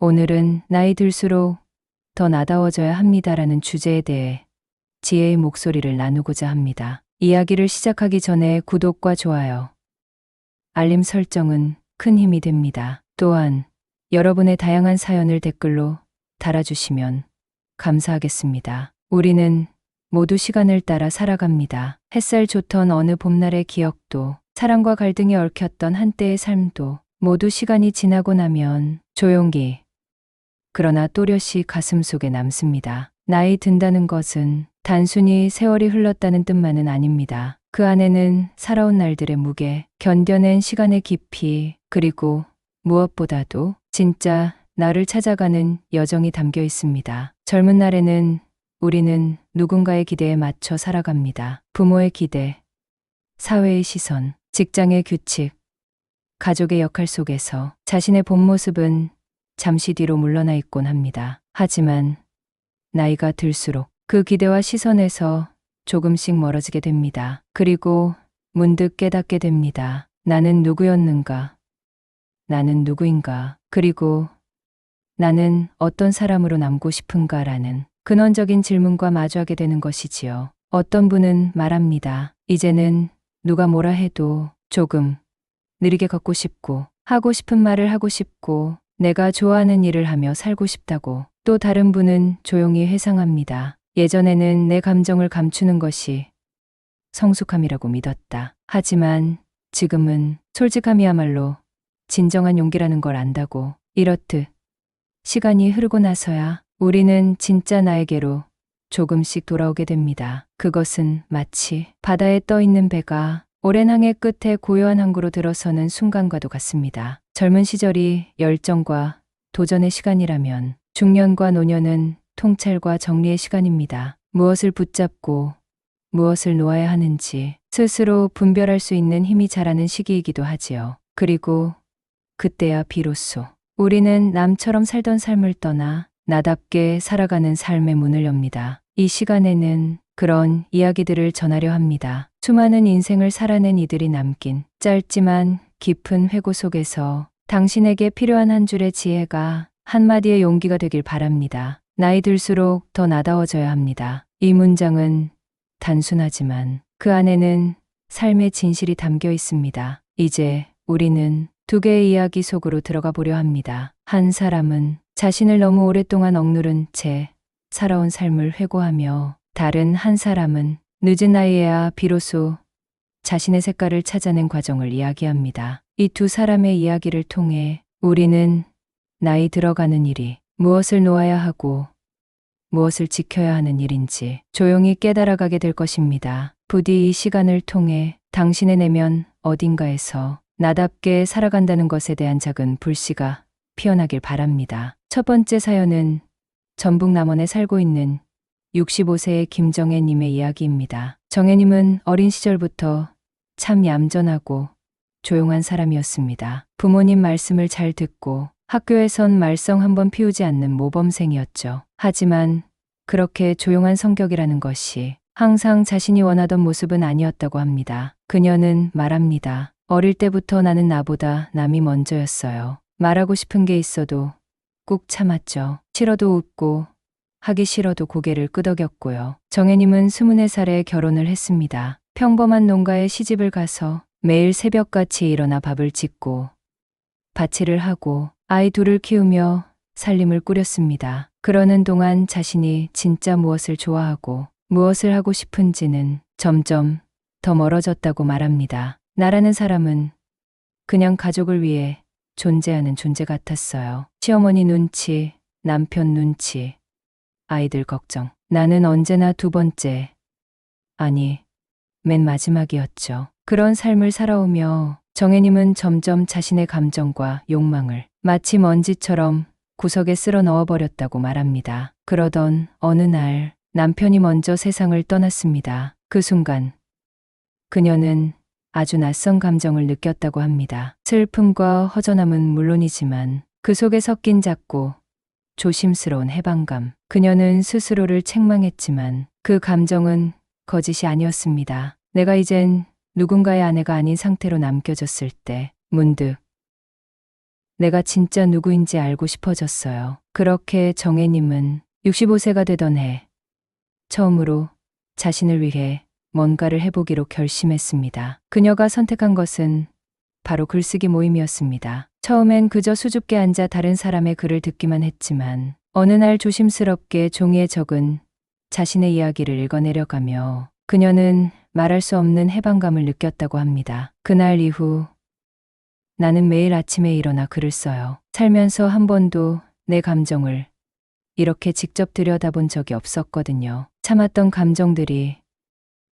오늘은 나이 들수록 더 나다워져야 합니다라는 주제에 대해 지혜의 목소리를 나누고자 합니다. 이야기를 시작하기 전에 구독과 좋아요, 알림 설정은 큰 힘이 됩니다. 또한 여러분의 다양한 사연을 댓글로 달아주시면 감사하겠습니다. 우리는 모두 시간을 따라 살아갑니다. 햇살 좋던 어느 봄날의 기억도, 사랑과 갈등이 얽혔던 한때의 삶도 모두 시간이 지나고 나면 조용히, 그러나 또렷이 가슴속에 남습니다. 나이 든다는 것은 단순히 세월이 흘렀다는 뜻만은 아닙니다. 그 안에는 살아온 날들의 무게, 견뎌낸 시간의 깊이, 그리고 무엇보다도 진짜 나를 찾아가는 여정이 담겨 있습니다. 젊은 날에는 우리는 누군가의 기대에 맞춰 살아갑니다. 부모의 기대, 사회의 시선, 직장의 규칙, 가족의 역할 속에서 자신의 본 모습은 잠시 뒤로 물러나 있곤 합니다. 하지만 나이가 들수록 그 기대와 시선에서 조금씩 멀어지게 됩니다. 그리고 문득 깨닫게 됩니다. 나는 누구였는가? 나는 누구인가? 그리고 나는 어떤 사람으로 남고 싶은가라는 근원적인 질문과 마주하게 되는 것이지요. 어떤 분은 말합니다. 이제는 누가 뭐라 해도 조금 느리게 걷고 싶고, 하고 싶은 말을 하고 싶고, 내가 좋아하는 일을 하며 살고 싶다고. 또 다른 분은 조용히 회상합니다. 예전에는 내 감정을 감추는 것이 성숙함이라고 믿었다. 하지만 지금은 솔직함이야말로 진정한 용기라는 걸 안다고. 이렇듯 시간이 흐르고 나서야 우리는 진짜 나에게로 조금씩 돌아오게 됩니다. 그것은 마치 바다에 떠 있는 배가 오랜 항해 끝에 고요한 항구로 들어서는 순간과도 같습니다. 젊은 시절이 열정과 도전의 시간이라면 중년과 노년은 통찰과 정리의 시간입니다. 무엇을 붙잡고 무엇을 놓아야 하는지 스스로 분별할 수 있는 힘이 자라는 시기이기도 하지요. 그리고 그때야 비로소 우리는 남처럼 살던 삶을 떠나 나답게 살아가는 삶의 문을 엽니다. 이 시간에는 그런 이야기들을 전하려 합니다. 수많은 인생을 살아낸 이들이 남긴 짧지만 깊은 회고 속에서 당신에게 필요한 한 줄의 지혜가 한마디의 용기가 되길 바랍니다. 나이 들수록 더 나다워져야 합니다. 이 문장은 단순하지만 그 안에는 삶의 진실이 담겨 있습니다. 이제 우리는 두 개의 이야기 속으로 들어가 보려 합니다. 한 사람은 자신을 너무 오랫동안 억누른 채 살아온 삶을 회고하며, 다른 한 사람은 늦은 나이에야 비로소 자신의 색깔을 찾아낸 과정을 이야기합니다. 이 두 사람의 이야기를 통해 우리는 나이 들어가는 일이 무엇을 놓아야 하고 무엇을 지켜야 하는 일인지 조용히 깨달아가게 될 것입니다. 부디 이 시간을 통해 당신의 내면 어딘가에서 나답게 살아간다는 것에 대한 작은 불씨가 피어나길 바랍니다. 첫 번째 사연은 전북 남원에 살고 있는 65세의 김정혜님의 이야기입니다. 정혜님은 어린 시절부터 참 얌전하고 조용한 사람이었습니다. 부모님 말씀을 잘 듣고 학교에선 말썽 한번 피우지 않는 모범생이었죠. 하지만 그렇게 조용한 성격이라는 것이 항상 자신이 원하던 모습은 아니었다고 합니다. 그녀는 말합니다. 어릴 때부터 나는 나보다 남이 먼저였어요. 말하고 싶은 게 있어도 꾹 참았죠. 싫어도 웃고 하기 싫어도 고개를 끄덕였고요. 정혜님은 24살에 결혼을 했습니다. 평범한 농가에 시집을 가서 매일 새벽같이 일어나 밥을 짓고 밭일을 하고 아이 둘을 키우며 살림을 꾸렸습니다. 그러는 동안 자신이 진짜 무엇을 좋아하고 무엇을 하고 싶은지는 점점 더 멀어졌다고 말합니다. 나라는 사람은 그냥 가족을 위해 존재하는 존재 같았어요. 시어머니 눈치, 남편 눈치, 아이들 걱정. 나는 언제나 두 번째, 아니, 맨 마지막이었죠. 그런 삶을 살아오며 정혜님은 점점 자신의 감정과 욕망을 마치 먼지처럼 구석에 쓸어 넣어버렸다고 말합니다. 그러던 어느 날 남편이 먼저 세상을 떠났습니다. 그 순간 그녀는 아주 낯선 감정을 느꼈다고 합니다. 슬픔과 허전함은 물론이지만 그 속에 섞인 작고 조심스러운 해방감. 그녀는 스스로를 책망했지만 그 감정은 거짓이 아니었습니다. 내가 이젠 누군가의 아내가 아닌 상태로 남겨졌을 때 문득 내가 진짜 누구인지 알고 싶어졌어요. 그렇게 정혜님은 65세가 되던 해 처음으로 자신을 위해 뭔가를 해보기로 결심했습니다. 그녀가 선택한 것은 바로 글쓰기 모임이었습니다. 처음엔 그저 수줍게 앉아 다른 사람의 글을 듣기만 했지만 어느 날 조심스럽게 종이에 적은 자신의 이야기를 읽어내려가며 그녀는 말할 수 없는 해방감을 느꼈다고 합니다. 그날 이후 나는 매일 아침에 일어나 글을 써요. 살면서 한 번도 내 감정을 이렇게 직접 들여다본 적이 없었거든요. 참았던 감정들이,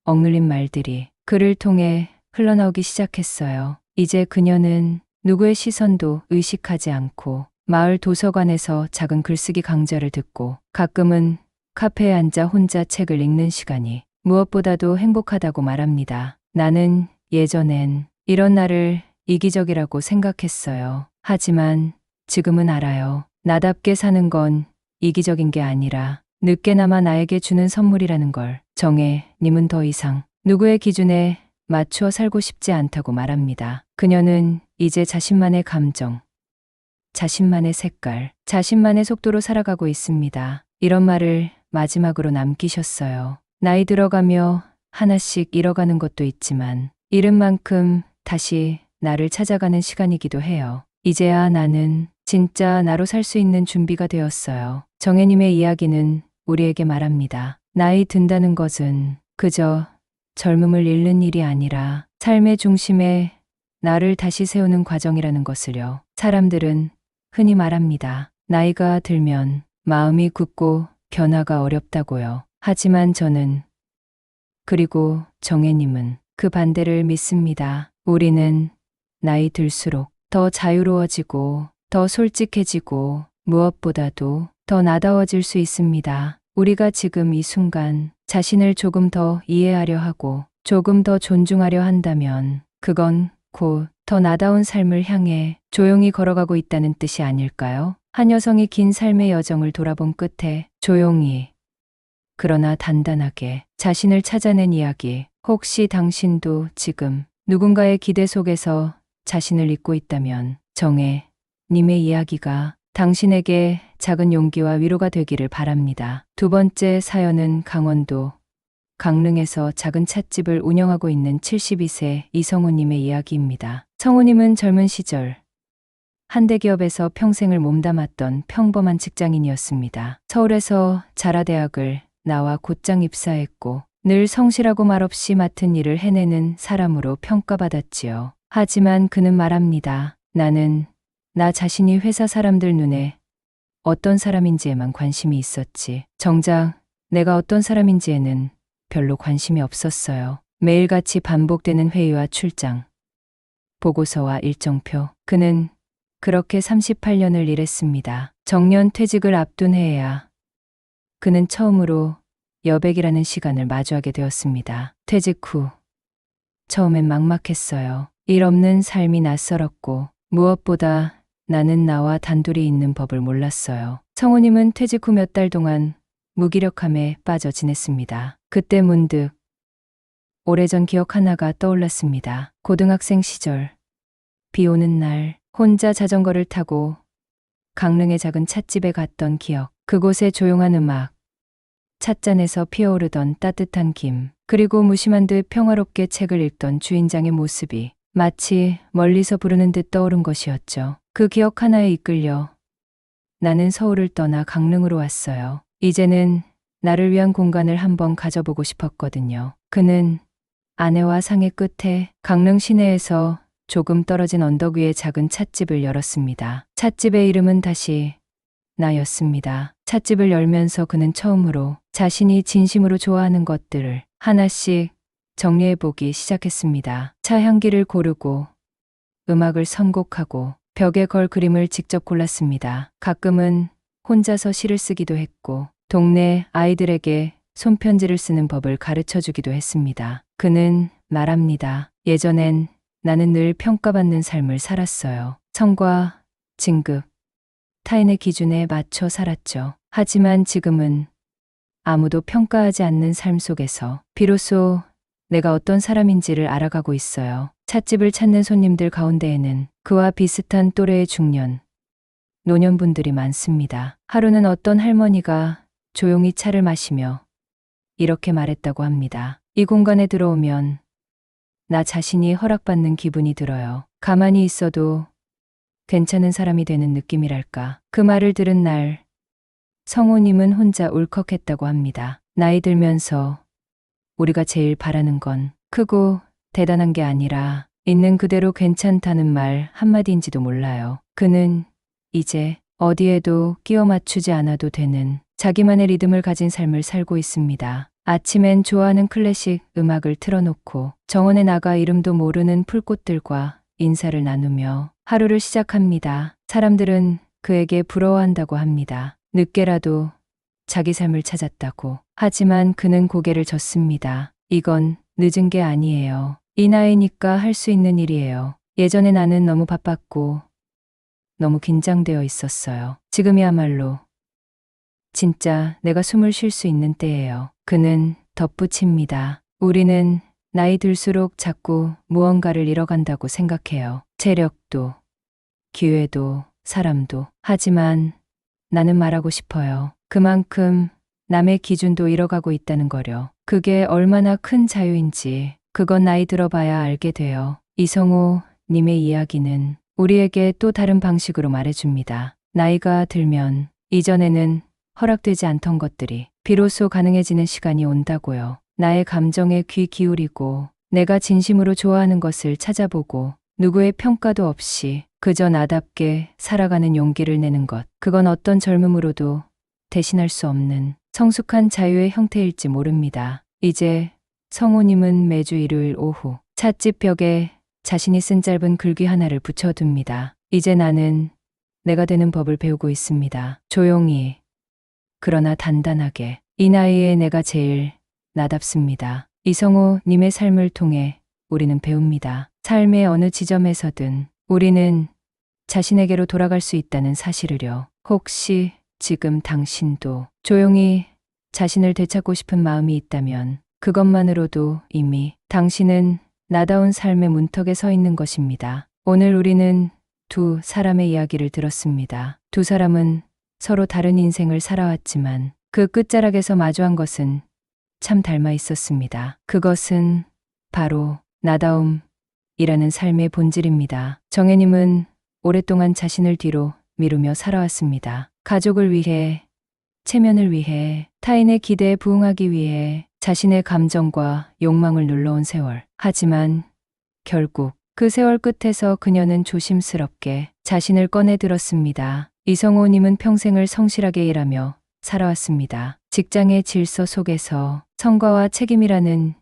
억눌린 말들이 글을 통해 흘러나오기 시작했어요. 이제 그녀는 누구의 시선도 의식하지 않고 마을 도서관에서 작은 글쓰기 강좌를 듣고 가끔은 카페에 앉아 혼자 책을 읽는 시간이 무엇보다도 행복하다고 말합니다. 나는 예전엔 이런 나를 이기적이라고 생각했어요. 하지만 지금은 알아요. 나답게 사는 건 이기적인 게 아니라 늦게나마 나에게 주는 선물이라는 걸. 정혜님은 더 이상 누구의 기준에 맞추어 살고 싶지 않다고 말합니다. 그녀는 이제 자신만의 감정, 자신만의 색깔, 자신만의 속도로 살아가고 있습니다. 이런 말을 마지막으로 남기셨어요. 나이 들어가며 하나씩 잃어가는 것도 있지만 잃은 만큼 다시 나를 찾아가는 시간이기도 해요. 이제야 나는 진짜 나로 살 수 있는 준비가 되었어요. 정혜님의 이야기는 우리에게 말합니다. 나이 든다는 것은 그저 젊음을 잃는 일이 아니라 삶의 중심에 나를 다시 세우는 과정이라는 것을요. 사람들은 흔히 말합니다. 나이가 들면 마음이 굳고 변화가 어렵다고요. 하지만 저는, 그리고 정혜님은 그 반대를 믿습니다. 우리는 나이 들수록 더 자유로워지고 더 솔직해지고 무엇보다도 더 나다워질 수 있습니다. 우리가 지금 이 순간 자신을 조금 더 이해하려 하고 조금 더 존중하려 한다면 그건 곧 더 나다운 삶을 향해 조용히 걸어가고 있다는 뜻이 아닐까요? 한 여성이 긴 삶의 여정을 돌아본 끝에 조용히 그러나 단단하게 자신을 찾아낸 이야기. 혹시 당신도 지금 누군가의 기대 속에서 자신을 잊고 있다면 정혜님의 이야기가 당신에게 작은 용기와 위로가 되기를 바랍니다. 두 번째 사연은 강원도 강릉에서 작은 찻집을 운영하고 있는 72세 이성우님의 이야기입니다. 성우님은 젊은 시절 한 대기업에서 평생을 몸담았던 평범한 직장인이었습니다. 서울에서 자라대학을 나와 곧장 입사했고 늘 성실하고 말없이 맡은 일을 해내는 사람으로 평가받았지요. 하지만 그는 말합니다. 나는 나 자신이 회사 사람들 눈에 어떤 사람인지에만 관심이 있었지. 정작 내가 어떤 사람인지에는 별로 관심이 없었어요. 매일같이 반복되는 회의와 출장, 보고서와 일정표. 그는 그렇게 38년을 일했습니다. 정년 퇴직을 앞둔 해에야 그는 처음으로 여백이라는 시간을 마주하게 되었습니다. 퇴직 후 처음엔 막막했어요. 일 없는 삶이 낯설었고 무엇보다 나는 나와 단둘이 있는 법을 몰랐어요. 성우님은 퇴직 후 몇 달 동안 무기력함에 빠져 지냈습니다. 그때 문득 오래전 기억 하나가 떠올랐습니다. 고등학생 시절 비 오는 날 혼자 자전거를 타고 강릉의 작은 찻집에 갔던 기억. 그곳의 조용한 음악, 찻잔에서 피어오르던 따뜻한 김, 그리고 무심한 듯 평화롭게 책을 읽던 주인장의 모습이 마치 멀리서 부르는 듯 떠오른 것이었죠. 그 기억 하나에 이끌려 나는 서울을 떠나 강릉으로 왔어요. 이제는 나를 위한 공간을 한번 가져보고 싶었거든요. 그는 아내와 상의 끝에 강릉 시내에서 조금 떨어진 언덕 위에 작은 찻집을 열었습니다. 찻집의 이름은 다시 나였습니다. 찻집을 열면서 그는 처음으로 자신이 진심으로 좋아하는 것들을 하나씩 정리해보기 시작했습니다. 차 향기를 고르고 음악을 선곡하고 벽에 걸 그림을 직접 골랐습니다. 가끔은 혼자서 시를 쓰기도 했고 동네 아이들에게 손편지를 쓰는 법을 가르쳐주기도 했습니다. 그는 말합니다. 예전엔 나는 늘 평가받는 삶을 살았어요. 성과, 진급, 타인의 기준에 맞춰 살았죠. 하지만 지금은 아무도 평가하지 않는 삶 속에서 비로소 내가 어떤 사람인지를 알아가고 있어요. 찻집을 찾는 손님들 가운데에는 그와 비슷한 또래의 중년, 노년분들이 많습니다. 하루는 어떤 할머니가 조용히 차를 마시며 이렇게 말했다고 합니다. 이 공간에 들어오면 나 자신이 허락받는 기분이 들어요. 가만히 있어도 괜찮은 사람이 되는 느낌이랄까. 그 말을 들은 날 성우님은 혼자 울컥했다고 합니다. 나이 들면서 우리가 제일 바라는 건 크고 대단한 게 아니라 있는 그대로 괜찮다는 말 한마디인지도 몰라요. 그는 이제 어디에도 끼워 맞추지 않아도 되는 자기만의 리듬을 가진 삶을 살고 있습니다. 아침엔 좋아하는 클래식 음악을 틀어놓고 정원에 나가 이름도 모르는 풀꽃들과 인사를 나누며 하루를 시작합니다. 사람들은 그에게 부러워한다고 합니다. 늦게라도 자기 삶을 찾았다고. 하지만 그는 고개를 젓습니다. 이건 늦은 게 아니에요. 이 나이니까 할 수 있는 일이에요. 예전에 나는 너무 바빴고 너무 긴장되어 있었어요. 지금이야말로 진짜 내가 숨을 쉴 수 있는 때예요. 그는 덧붙입니다. 우리는 나이 들수록 자꾸 무언가를 잃어간다고 생각해요. 체력도, 기회도, 사람도. 하지만 나는 말하고 싶어요. 그만큼 남의 기준도 잃어가고 있다는 거려. 그게 얼마나 큰 자유인지 그건 나이 들어봐야 알게 돼요. 이성우 님의 이야기는 우리에게 또 다른 방식으로 말해줍니다. 나이가 들면 이전에는 허락되지 않던 것들이 비로소 가능해지는 시간이 온다고요. 나의 감정에 귀 기울이고 내가 진심으로 좋아하는 것을 찾아보고 누구의 평가도 없이 그저 나답게 살아가는 용기를 내는 것. 그건 어떤 젊음으로도 대신할 수 없는 성숙한 자유의 형태일지 모릅니다. 이제 성우님은 매주 일요일 오후 찻집 벽에 자신이 쓴 짧은 글귀 하나를 붙여둡니다. 이제 나는 내가 되는 법을 배우고 있습니다. 조용히, 그러나 단단하게. 이 나이에 내가 제일 나답습니다. 이성우 님의 삶을 통해 우리는 배웁니다. 삶의 어느 지점에서든 우리는 자신에게로 돌아갈 수 있다는 사실을요. 혹시 지금 당신도 조용히 자신을 되찾고 싶은 마음이 있다면 그것만으로도 이미 당신은 나다운 삶의 문턱에 서 있는 것입니다. 오늘 우리는 두 사람의 이야기를 들었습니다. 두 사람은 서로 다른 인생을 살아왔지만 그 끝자락에서 마주한 것은 참 닮아 있었습니다. 그것은 바로 나다움이라는 삶의 본질입니다. 정혜님은 오랫동안 자신을 뒤로 미루며 살아왔습니다. 가족을 위해, 체면을 위해, 타인의 기대에 부응하기 위해 자신의 감정과 욕망을 눌러온 세월. 하지만 결국 그 세월 끝에서 그녀는 조심스럽게 자신을 꺼내 들었습니다. 이성호님은 평생을 성실하게 일하며 살아왔습니다. 직장의 질서 속에서 성과와 책임이라는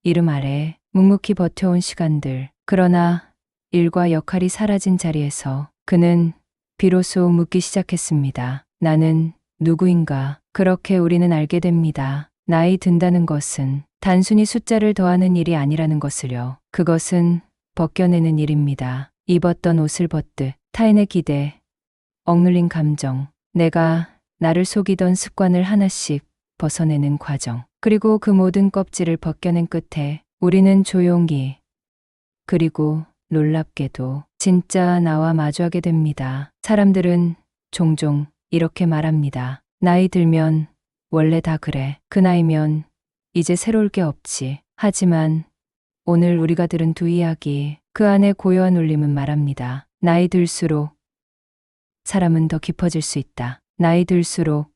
이름 아래 묵묵히 버텨온 시간들. 그러나 일과 역할이 사라진 자리에서 그는 비로소 묻기 시작했습니다. 나는 누구인가? 그렇게 우리는 알게 됩니다. 나이 든다는 것은 단순히 숫자를 더하는 일이 아니라는 것을요. 그것은 벗겨내는 일입니다. 입었던 옷을 벗듯 타인의 기대, 억눌린 감정, 내가 나를 속이던 습관을 하나씩 벗어내는 과정. 그리고 그 모든 껍질을 벗겨낸 끝에 우리는 조용히, 그리고 놀랍게도 진짜 나와 마주하게 됩니다. 사람들은 종종 이렇게 말합니다. 나이 들면 원래 다 그래. 그 나이면 이제 새로울 게 없지. 하지만 오늘 우리가 들은 두 이야기, 그 안에 고요한 울림은 말합니다. 나이 들수록 사람은 더 깊어질 수 있다. 나이 들수록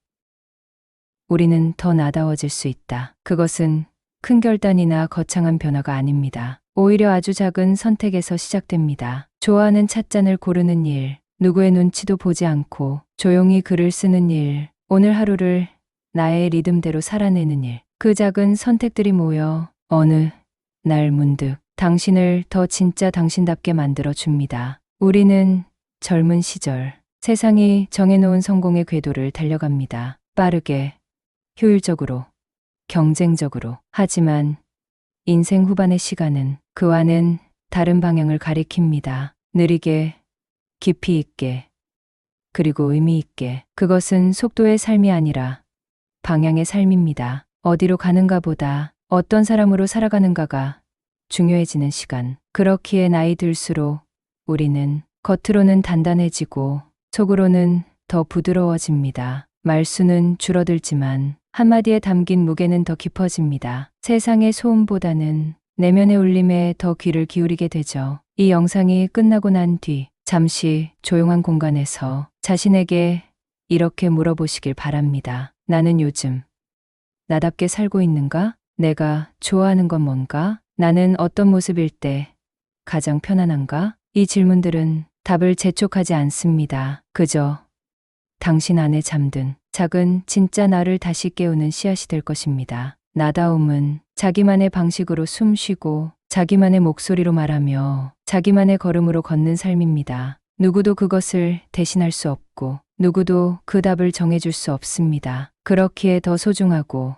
우리는 더 나다워질 수 있다. 그것은 큰 결단이나 거창한 변화가 아닙니다. 오히려 아주 작은 선택에서 시작됩니다. 좋아하는 찻잔을 고르는 일, 누구의 눈치도 보지 않고 조용히 글을 쓰는 일, 오늘 하루를 나의 리듬대로 살아내는 일. 그 작은 선택들이 모여 어느 날 문득 당신을 더 진짜 당신답게 만들어 줍니다. 우리는 젊은 시절 세상이 정해놓은 성공의 궤도를 달려갑니다. 빠르게, 효율적으로, 경쟁적으로. 하지만 인생 후반의 시간은 그와는 다른 방향을 가리킵니다. 느리게, 깊이 있게, 그리고 의미 있게. 그것은 속도의 삶이 아니라 방향의 삶입니다. 어디로 가는가 보다 어떤 사람으로 살아가는가가 중요해지는 시간. 그렇기에 나이 들수록 우리는 겉으로는 단단해지고 속으로는 더 부드러워집니다. 말수는 줄어들지만 한마디에 담긴 무게는 더 깊어집니다. 세상의 소음보다는 내면의 울림에 더 귀를 기울이게 되죠. 이 영상이 끝나고 난 뒤 잠시 조용한 공간에서 자신에게 이렇게 물어보시길 바랍니다. 나는 요즘 나답게 살고 있는가? 내가 좋아하는 건 뭔가? 나는 어떤 모습일 때 가장 편안한가? 이 질문들은 답을 재촉하지 않습니다. 그저 당신 안에 잠든 작은 진짜 나를 다시 깨우는 씨앗이 될 것입니다. 나다움은 자기만의 방식으로 숨 쉬고 자기만의 목소리로 말하며 자기만의 걸음으로 걷는 삶입니다. 누구도 그것을 대신할 수 없고 누구도 그 답을 정해줄 수 없습니다. 그렇기에 더 소중하고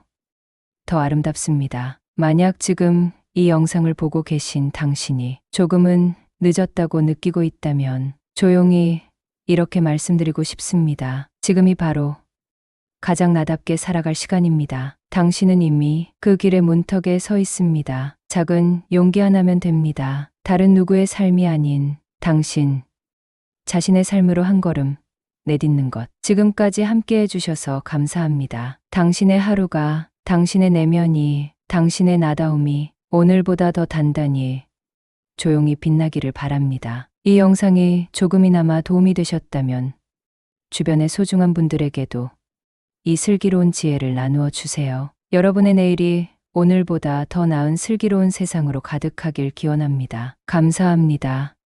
더 아름답습니다. 만약 지금 이 영상을 보고 계신 당신이 조금은 늦었다고 느끼고 있다면 조용히 이렇게 말씀드리고 싶습니다. 지금이 바로 가장 나답게 살아갈 시간입니다. 당신은 이미 그 길의 문턱에 서 있습니다. 작은 용기 하나면 됩니다. 다른 누구의 삶이 아닌 당신 자신의 삶으로 한 걸음 내딛는 것. 지금까지 함께 해주셔서 감사합니다. 당신의 하루가, 당신의 내면이, 당신의 나다움이 오늘보다 더 단단히 조용히 빛나기를 바랍니다. 이 영상이 조금이나마 도움이 되셨다면 주변의 소중한 분들에게도 이 슬기로운 지혜를 나누어 주세요. 여러분의 내일이 오늘보다 더 나은 슬기로운 세상으로 가득하길 기원합니다. 감사합니다.